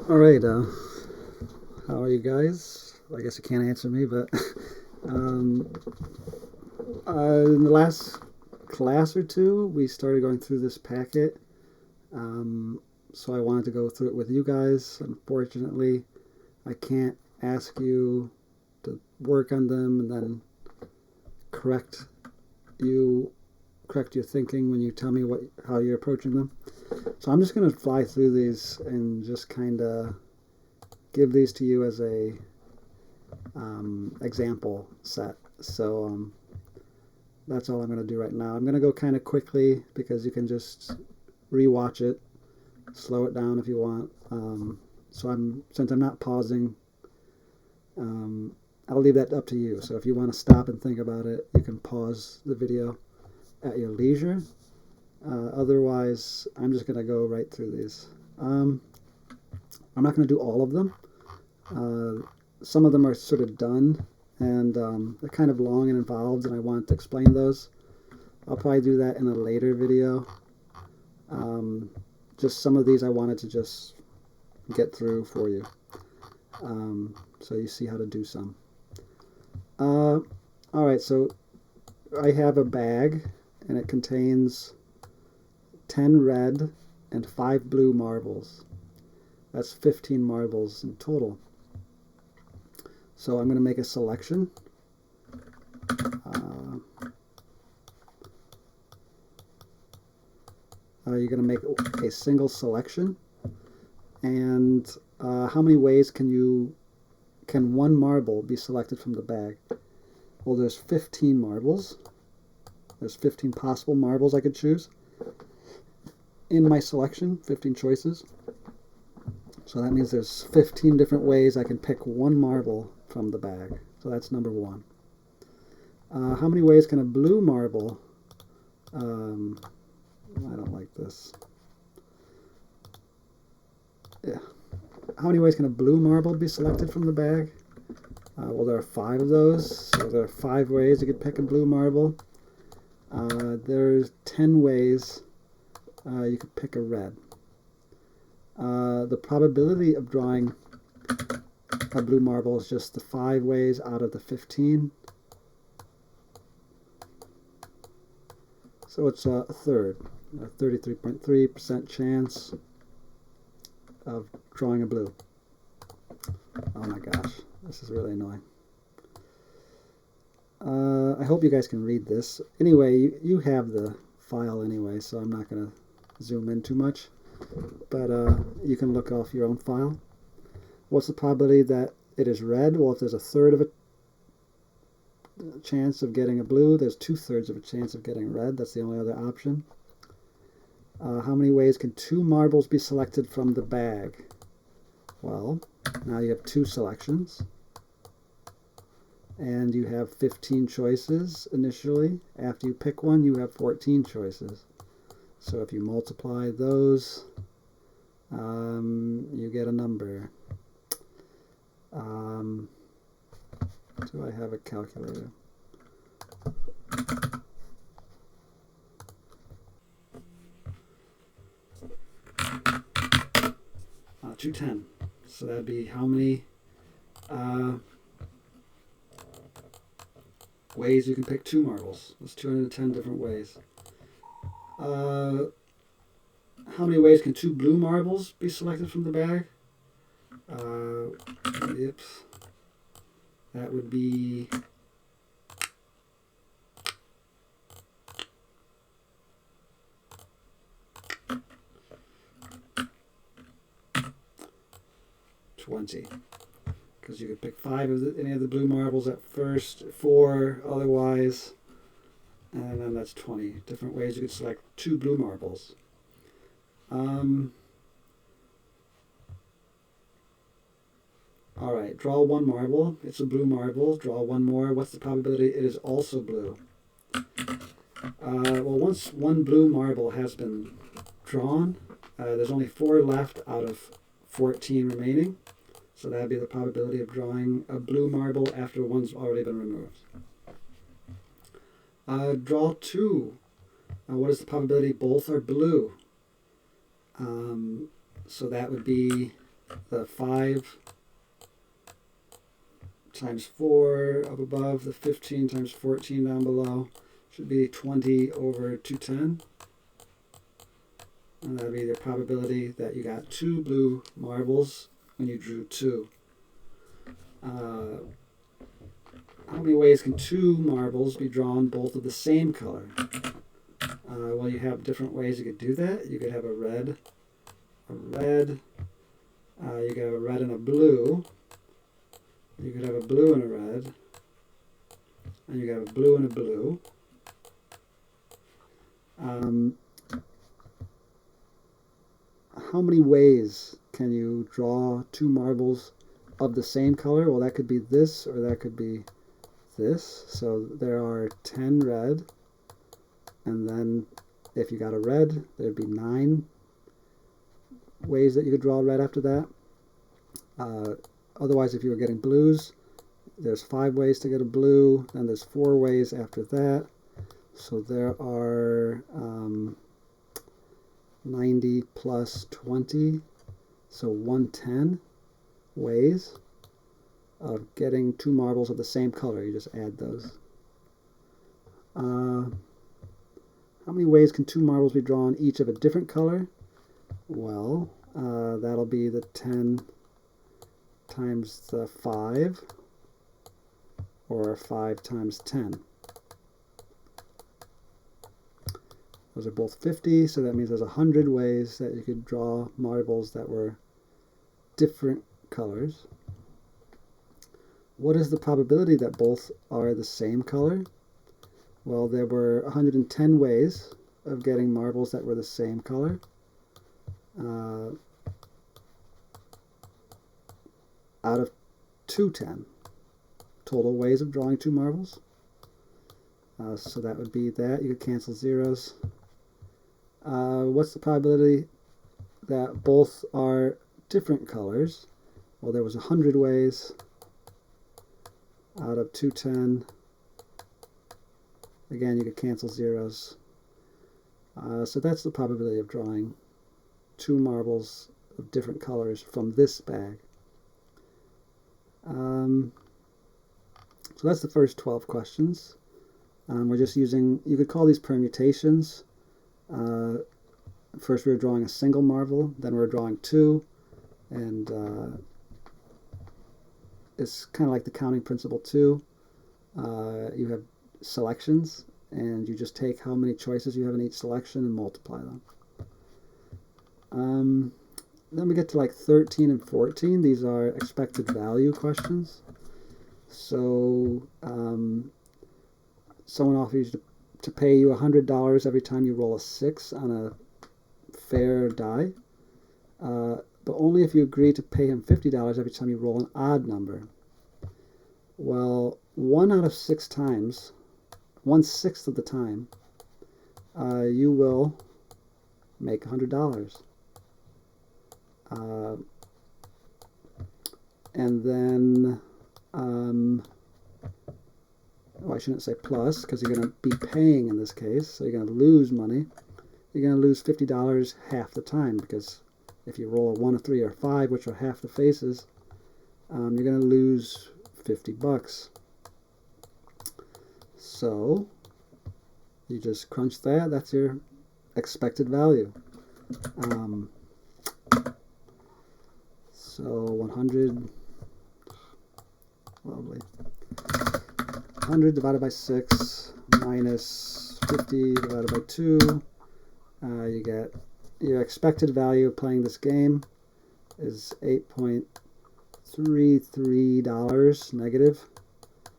All right, how are you guys? I guess you can't answer me, but um, in the last class or two, we started going through this packet. Um, so I wanted to go through it with you guys. Unfortunately, I can't ask you to work on them and then correct you correct your thinking when you tell me how you're approaching them. So I'm just going to fly through these and just kind of give these to you as a example set. So that's all I'm going to do right now. I'm going to go kind of quickly because you can just rewatch it, slow it down if you want. Since I'm not pausing, I'll leave that up to you. So if you want to stop and think about it, you can pause the video at your leisure. Otherwise, I'm just going to go right through these. I'm not going to do all of them. Some of them are sort of done, and they're kind of long and involved, and I want to explain those. I'll probably do that in a later video. Just some of these I wanted to just get through for you, so you see how to do some. All right, so I have a bag, and it contains 10 red and 5 blue marbles. That's 15 marbles in total. So I'm going to make a selection. You're going to make a single selection. And how many ways can one marble be selected from the bag? Well, there's 15 marbles. There's 15 possible marbles I could choose in my selection, 15 choices. So that means there's 15 different ways I can pick one marble from the bag. So that's number one. How many ways can a blue marble... I don't like this. Yeah. How many ways can a blue marble be selected from the bag? Well, there are 5 of those. So there are 5 ways you could pick a blue marble. There's 10 ways you could pick a red. The probability of drawing a blue marble is just the 5 ways out of the 15. So it's a third, a 33.3% chance of drawing a blue. Oh my gosh, this is really annoying. I hope you guys can read this. Anyway, you have the file anyway, so I'm not going to zoom in too much. But you can look off your own file. What's the probability that it is red? Well, if there's a third of a chance of getting a blue, there's 2/3 of a chance of getting red. That's the only other option. How many ways can 2 marbles be selected from the bag? Well, now you have 2 selections. And you have 15 choices initially. After you pick one, you have 14 choices. So if you multiply those, you get a number. Do I have a calculator? 210. So that'd be how many ways you can pick 2 marbles. That's 210 different ways. How many ways can 2 blue marbles be selected from the bag? That would be 20. Because you could pick 5 of any of the blue marbles at first, 4 otherwise, and then that's 20 different ways you could select 2 blue marbles. Alright, draw 1 marble. It's a blue marble. Draw 1 more. What's the probability it is also blue? Well, once 1 blue marble has been drawn, there's only 4 left out of 14 remaining. So that would be the probability of drawing a blue marble after one's already been removed. Draw 2. What is the probability both are blue? So that would be the 5 times 4 up above, the 15 times 14 down below, should be 20 over 210. And that would be the probability that you got 2 blue marbles when you drew 2. How many ways can 2 marbles be drawn both of the same color? Well, you have different ways you could do that. You could have a red, you could have a red and a blue, you could have a blue and a red, and you could have a blue and a blue. How many ways can you draw 2 marbles of the same color? Well, that could be this, or that could be this. So there are 10 red, and then if you got a red, there'd be 9 ways that you could draw red after that. Otherwise, if you were getting blues, there's 5 ways to get a blue, then there's 4 ways after that. So there are 90 plus 20, so 110 ways of getting 2 marbles of the same color. You just add those. How many ways can 2 marbles be drawn each of a different color? Well, that'll be the 10 times the 5, or 5 times 10. Those are both 50, so that means there's 100 ways that you could draw marbles that were different colors. What is the probability that both are the same color? Well, there were 110 ways of getting marbles that were the same color. Out of 210 total ways of drawing 2 marbles. So that would be that. You could cancel zeros. What's the probability that both are different colors? Well, there was 100 ways out of 210. Again, you could cancel zeros. So that's the probability of drawing 2 marbles of different colors from this bag. So that's the first 12 questions. We're just using, you could call these permutations. First we were drawing a single marble, then we were drawing 2, and it's kind of like the counting principle too. You have selections, and you just take how many choices you have in each selection and multiply them. Then we get to like 13 and 14. These are expected value questions. So someone offers you to pay you $100 every time you roll a 6 on a fair die, but only if you agree to pay him $50 every time you roll an odd number. Well, 1 out of 6 times, 1/6 of the time, you will make $100. And then, well, I shouldn't say plus, because you're going to be paying in this case, so you're going to lose money. You're going to lose $50 half the time, because if you roll a 1, a 3, or a 5, which are half the faces, you're going to lose $50. So you just crunch that. That's your expected value. So 100, lovely. 100 divided by 6 minus 50 divided by 2. You get your expected value of playing this game is $8.33 negative.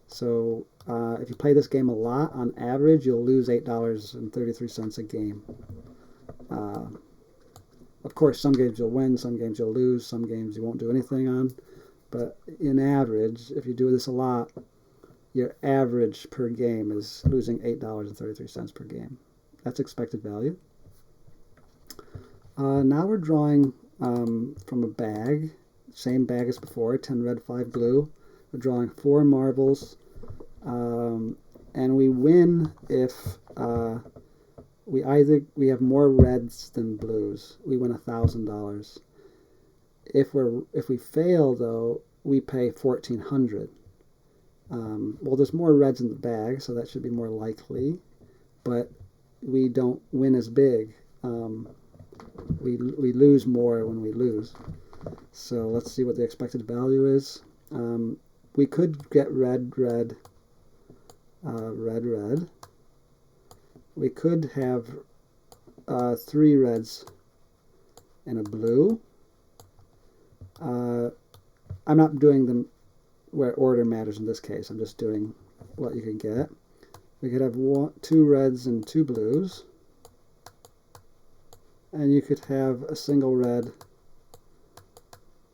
So if you play this game a lot, on average, you'll lose $8.33 a game. Of course, some games you'll win, some games you'll lose, some games you won't do anything on. But in average, if you do this a lot, your average per game is losing $8.33 per game. That's expected value. Now we're drawing from a bag, same bag as before, 10 red, 5 blue. We're drawing 4 marbles, and we win if we have more reds than blues. We win $1,000. If we fail though, we pay 1,400. Well, there's more reds in the bag, so that should be more likely, but we don't win as big. We lose more when we lose. So let's see what the expected value is. We could get red, red, red, red. We could have 3 reds and a blue. I'm not doing them where order matters in this case. I'm just doing what you can get. We could have 2 reds and 2 blues. And you could have a single red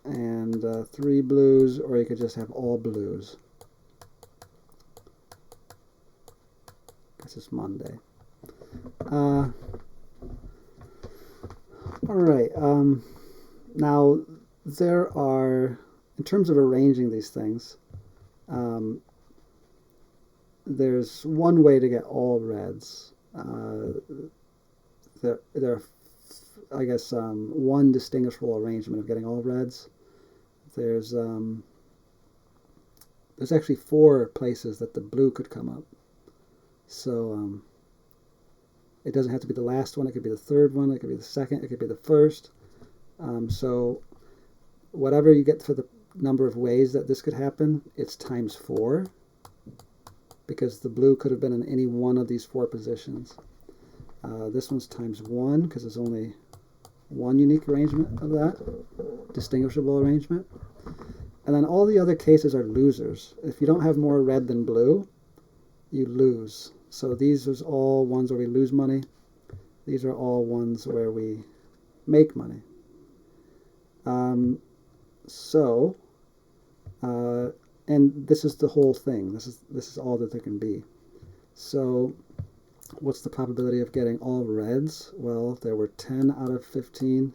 and 3 blues, or you could just have all blues. Guess it's Monday. All right. Now, there are, in terms of arranging these things, there's one way to get all reds. There are, I guess, one distinguishable arrangement of getting all reds. There's actually 4 places that the blue could come up. So it doesn't have to be the last one. It could be the 3rd one. It could be the 2nd. It could be the 1st. So whatever you get for the number of ways that this could happen, it's times 4, because the blue could have been in any one of these 4 positions. This one's times 1, because there's only one unique arrangement of that, distinguishable arrangement. And then all the other cases are losers. If you don't have more red than blue, you lose. So these are all ones where we lose money. These are all ones where we make money. And this is the whole thing. This is all that there can be. So what's the probability of getting all reds? Well, there were 10 out of 15.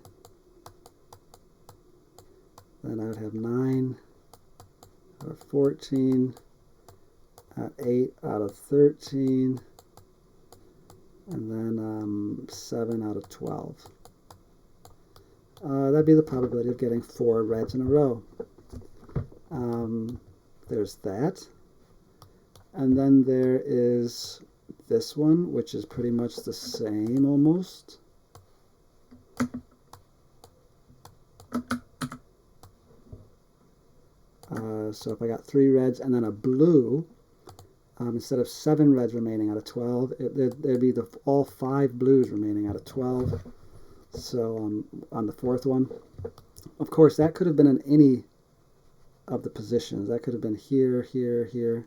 Then I would have 9 out of 14, 8 out of 13, and then 7 out of 12. That'd be the probability of getting 4 reds in a row. There's that. And then there is this one, which is pretty much the same almost. So if I got 3 reds and then a blue, instead of 7 reds remaining out of 12, there'd be all 5 blues remaining out of 12. So on the 4th one, of course, that could have been in any of the positions. That could have been here, here, here,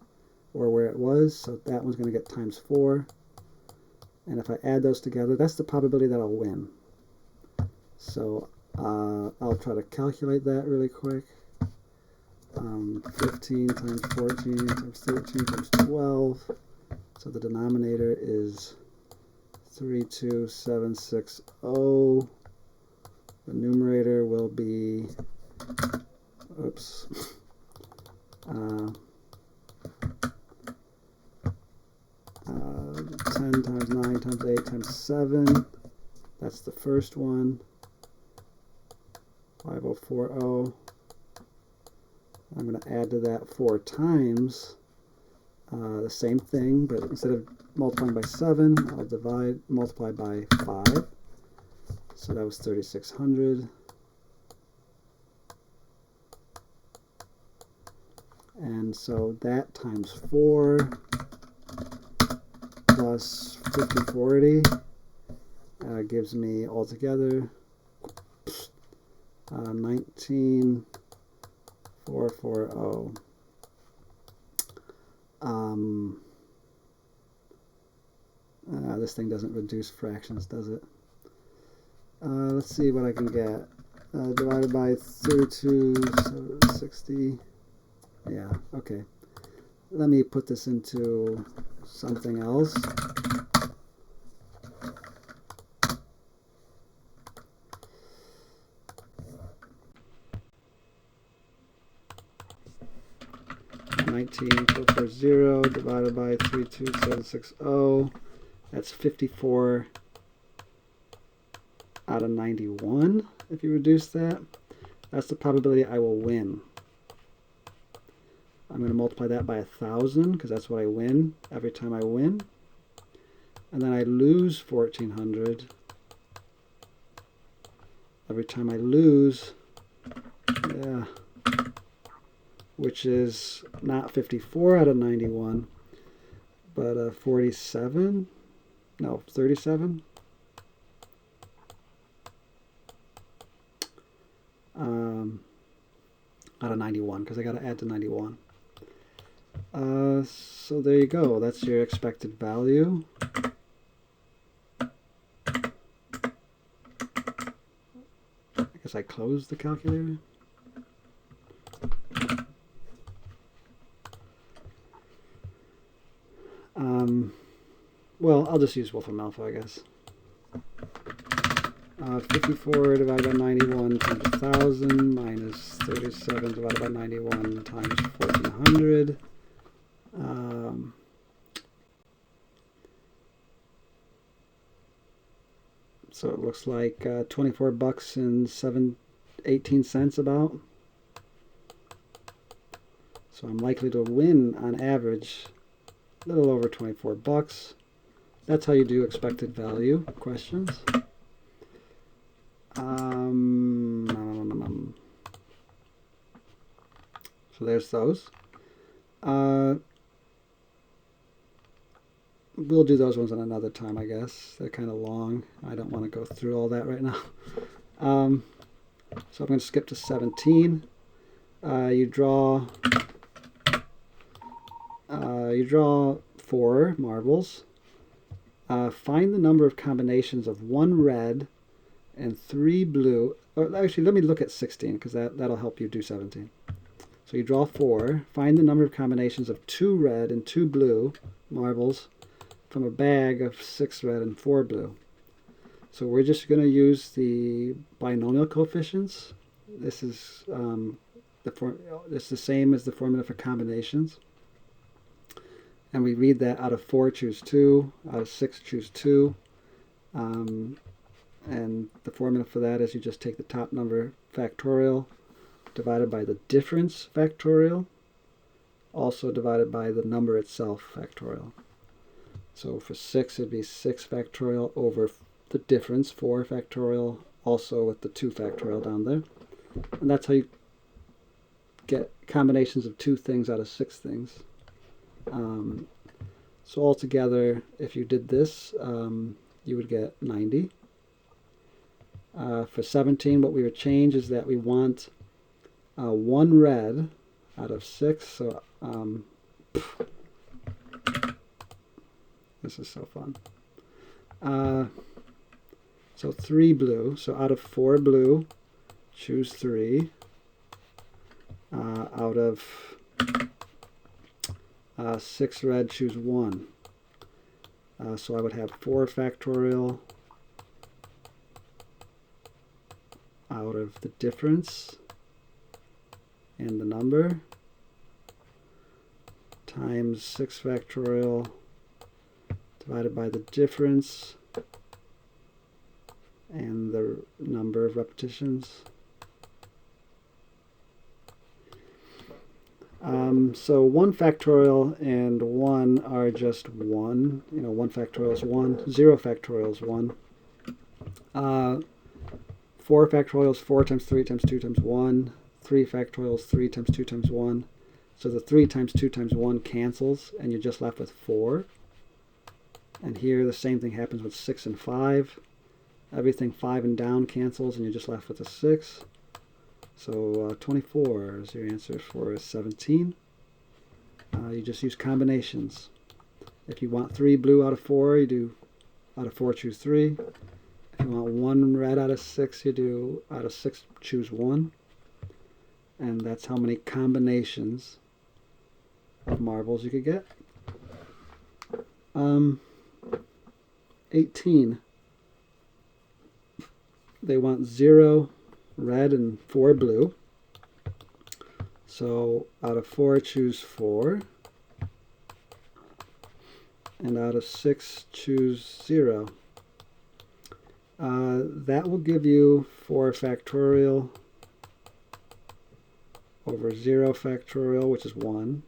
or where it was. So that one's going to get times 4. And if I add those together, that's the probability that I'll win. So I'll try to calculate that really quick. 15 times 14 times 13 times 12. So the denominator is 32760. The numerator will be, oops, 10 times 9 times 8 times 7. That's the first one. 5040. I'm going to add to that 4 times the same thing, but instead of multiplying by 7, I'll multiply by 5. So that was 3600. And so that times 4 plus 5040 gives me altogether 19,440. This thing doesn't reduce fractions, does it? Let's see what I can get. Divided by 32, so 60. Yeah, okay. Let me put this into something else. $19,440 divided by 32760. That's 54 out of 91 if you reduce that. That's the probability I will win. I'm going to multiply that by 1,000 because that's what I win every time I win. And then I lose 1,400 every time I lose, yeah, which is not 54 out of 91, but 47, no, 37. Out of 91, because I got to add to 91. So there you go. That's your expected value. I guess I closed the calculator. Well, I'll just use Wolfram Alpha, I guess. 54 divided by 91 times 1,000 minus 37 divided by 91 times 1,400. So it looks like 24 bucks and 18 cents about. So I'm likely to win on average a little over 24 bucks. That's how you do expected value questions. So there's those. We'll do those ones on another time, I guess. They're kind of long. I don't want to go through all that right now. So I'm going to skip to 17. You draw 4 marbles. Find the number of combinations of 1 red and 3 blue. Or actually, let me look at 16 because that'll help you do 17. So you draw 4. Find the number of combinations of 2 red and 2 blue marbles from a bag of 6 red and 4 blue. So we're just going to use the binomial coefficients. This is it's the same as the formula for combinations. And we read that out of 4, choose 2. Out of 6, choose 2. And the formula for that is you just take the top number factorial divided by the difference factorial, also divided by the number itself factorial. So for 6, it'd be 6 factorial over the difference, 4 factorial, also with the 2 factorial down there. And that's how you get combinations of 2 things out of 6 things. So altogether, if you did this, you would get 90. For 17, what we would change is that we want 1 red out of 6. So this is so fun. So 3 blue. So out of 4 blue, choose 3. Out of 6 red, choose 1. So I would have 4 factorial out of the difference and the number times 6 factorial divided by the difference and the number of repetitions. So 1 factorial and 1 are just 1. 1 factorial is 1. 0 factorial is 1. 4 factorial is 4 times 3 times 2 times 1. 3 factorial is 3 times 2 times 1. So the 3 times 2 times 1 cancels, and you're just left with 4. And here the same thing happens with 6 and 5. Everything 5 and down cancels, and you're just left with a 6. So 24 is your answer for 17. You just use combinations. If you want 3 blue out of 4, you do out of 4 choose 3. If you want 1 red out of 6, you do out of 6 choose 1. And that's how many combinations of marbles you could get. 18. They want 0 red and 4 blue. So out of 4 choose 4. And out of 6 choose 0. That will give you 4 factorial over 0 factorial, which is 1,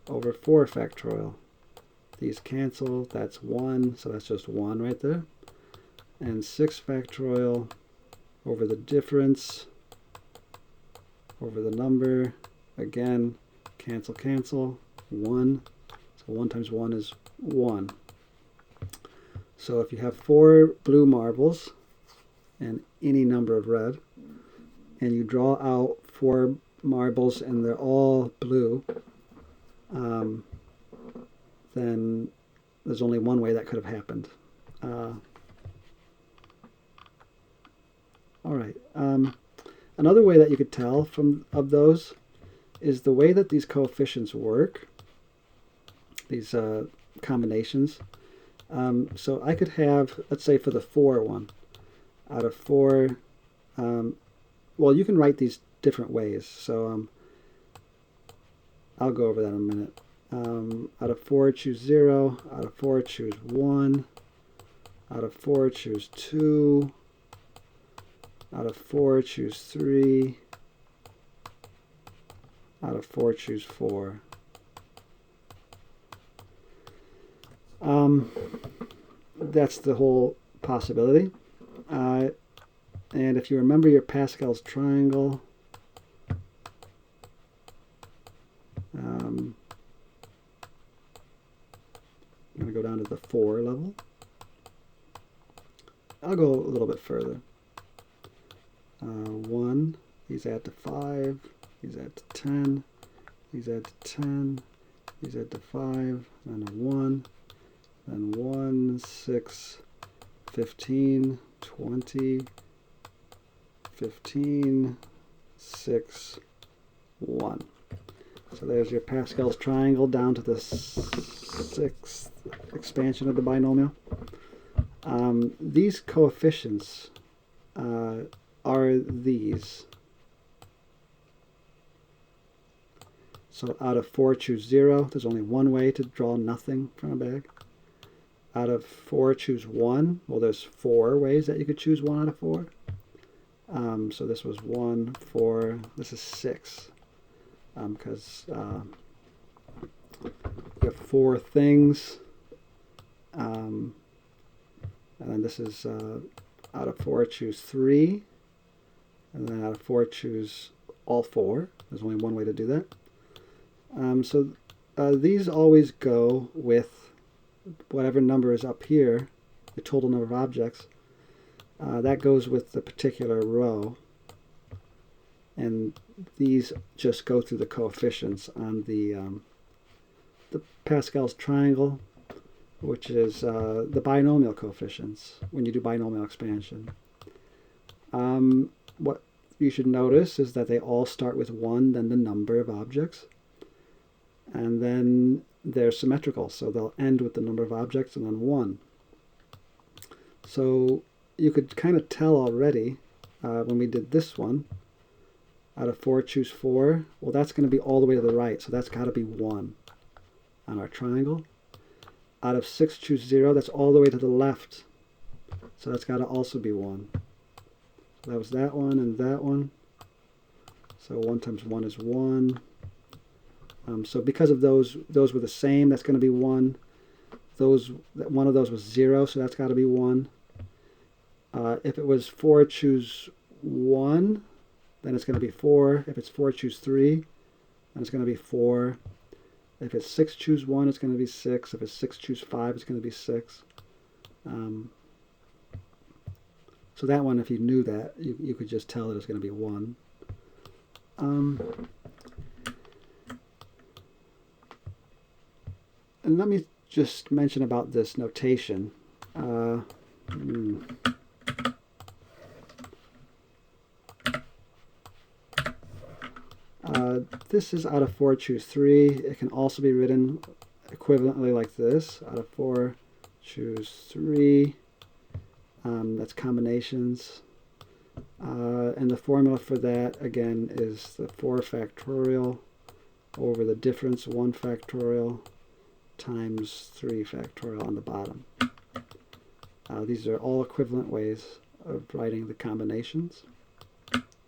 over 4 factorial. These cancel, that's 1, so that's just 1 right there. And 6 factorial over the difference, over the number, again, cancel, cancel, 1. So 1 times 1 is 1. So if you have 4 blue marbles and any number of red, and you draw out 4 marbles and they're all blue, then there's only one way that could have happened. All right. Another way that you could tell of those is the way that these coefficients work, these combinations. So I could have, let's say for the 4 one, out of 4, well, you can write these different ways. So I'll go over that in a minute. Out of 4, choose 0. Out of 4, choose 1. Out of 4, choose 2. Out of 4, choose 3. Out of 4, choose 4. That's the whole possibility. And if you remember your Pascal's triangle, I'm going to go down to the 4 level. I'll go a little bit further. 1, these add to 5, these add to 10, these add to 10, these add to 5, then a 1, then 1, 6, 15, 20, 15, 6, 1. So there's your Pascal's triangle down to the 6th expansion of the binomial. These coefficients are these. So out of 4, choose 0. There's only one way to draw nothing from a bag. Out of 4, choose 1. Well, there's 4 ways that you could choose 1 out of 4. So this was 1, 4. This is 6. Because you have 4 things. And then this is out of 4, choose 3. And then out of 4, choose all 4. There's only one way to do that. So these always go with whatever number is up here, the total number of objects. That goes with the particular row. And these just go through the coefficients on the Pascal's triangle, which is the binomial coefficients when you do binomial expansion. What you should notice is that they all start with 1, then the number of objects. And then they're symmetrical, so they'll end with the number of objects and then 1. So you could kind of tell already when we did this one, out of 4, choose 4. Well, that's going to be all the way to the right, so that's got to be 1 on our triangle. Out of 6, choose 0. That's all the way to the left, so that's got to also be 1. So that was that one and that one. So 1 times 1 is 1. So because of those were the same, that's going to be 1. One of those was 0, so that's got to be 1. If it was 4, choose 1, then it's going to be 4. If it's 4, choose 3, then it's going to be 4. If it's 6, choose 1, it's going to be 6. If it's 6, choose 5, it's going to be 6. So that one, if you knew that, you could just tell that it's going to be 1. And let me just mention about this notation. This is out of 4, choose 3. It can also be written equivalently like this. Out of 4, choose 3. That's combinations. And the formula for that, again, is the 4 factorial over the difference 1 factorial times 3 factorial on the bottom. These are all equivalent ways of writing the combinations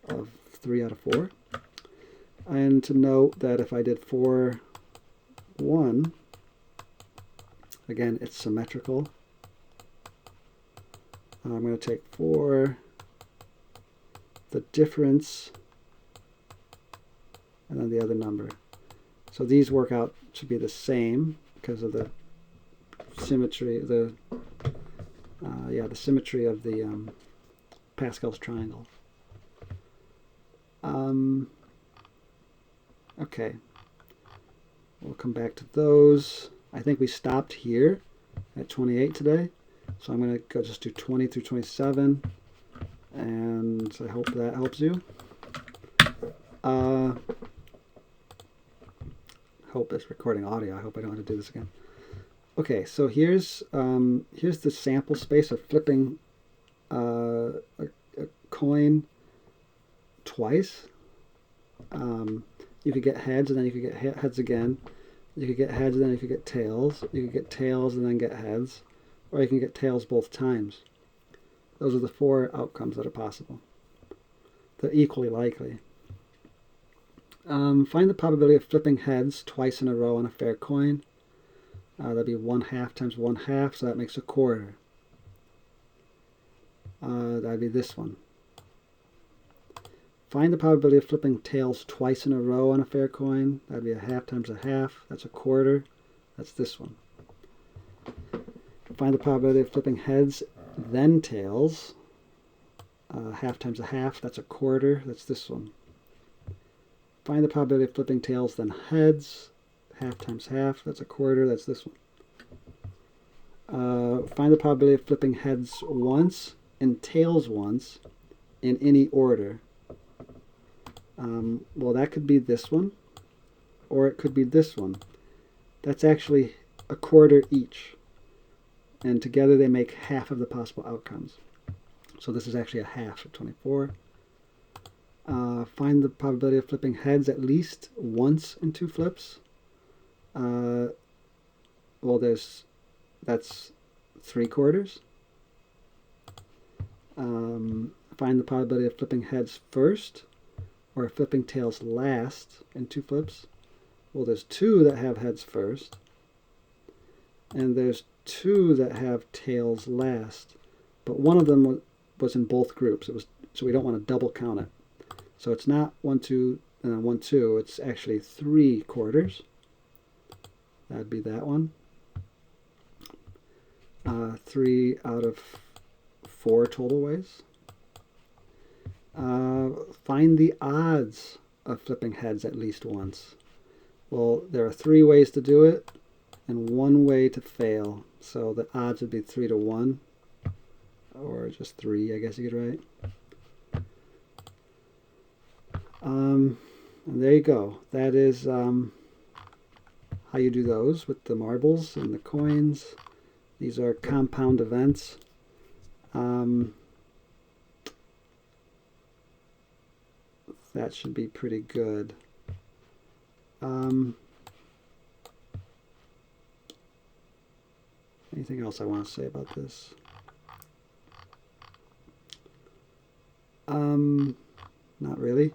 of 3 out of 4. And to note that if I did 4, 1, again, it's symmetrical. I'm going to take 4, the difference, and then the other number. So these work out to be the same because of the symmetry, the symmetry of the Pascal's triangle. Okay, we'll come back to those. I think we stopped here at 28 today, so I'm going to go just do 20 through 27, and I hope that helps you. Hope it's recording audio. I hope I don't have to do this again. Okay, so here's the sample space of flipping a coin twice. You could get heads and then you could get heads again. You could get heads and then you could get tails. You could get tails and then get heads. Or you can get tails both times. Those are the 4 outcomes that are possible. They're equally likely. Find the probability of flipping heads twice in a row on a fair coin. That'd be 1/2 times 1/2, so that makes a quarter. That'd be this one. Find the probability of flipping tails twice in a row on a fair coin. That'd be 1/2 times 1/2. That's a quarter. That's this one. Find the probability of flipping heads, then tails. 1/2 times 1/2. That's a quarter. That's this one. Find the probability of flipping tails, then heads. 1/2 times 1/2. That's a quarter. That's this one. Find the probability of flipping heads once and tails once in any order. Well, that could be this one, or it could be this one. That's actually a quarter each, and together they make 1/2 of the possible outcomes. So this is actually 1/2 of 24. Find the probability of flipping heads at least once in 2 flips. Well, that's 3/4. Find the probability of flipping heads first or flipping tails last in 2 flips. Well, there's 2 that have heads first, and there's 2 that have tails last, but one of them was in both groups. So we don't want to double count it. So it's not 1, 2, and then 1, 2. It's actually 3/4. That'd be that one. 3 out of 4 total ways. Find the odds of flipping heads at least once. Well, there are 3 ways to do it and 1 way to fail. So the odds would be 3 to 1, or just 3, I guess you could write. And there you go. That is how you do those with the marbles and the coins. These are compound events. That should be pretty good. Anything else I want to say about this? Not really.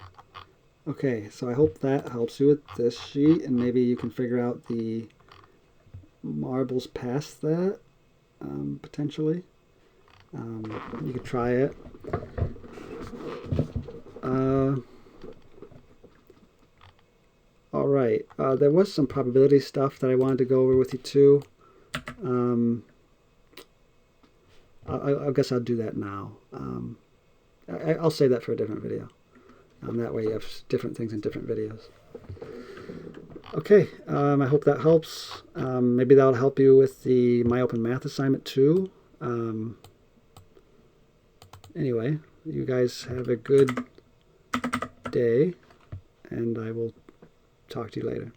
Okay, so I hope that helps you with this sheet, and maybe you can figure out the marbles past that, potentially. You could try it. All right, there was some probability stuff that I wanted to go over with you too. I guess I'll do that now. I'll save that for a different video. That way you have different things in different videos. Okay, I hope that helps. Maybe that'll help you with the My Open Math assignment too. Anyway, you guys have a good day, and I will talk to you later.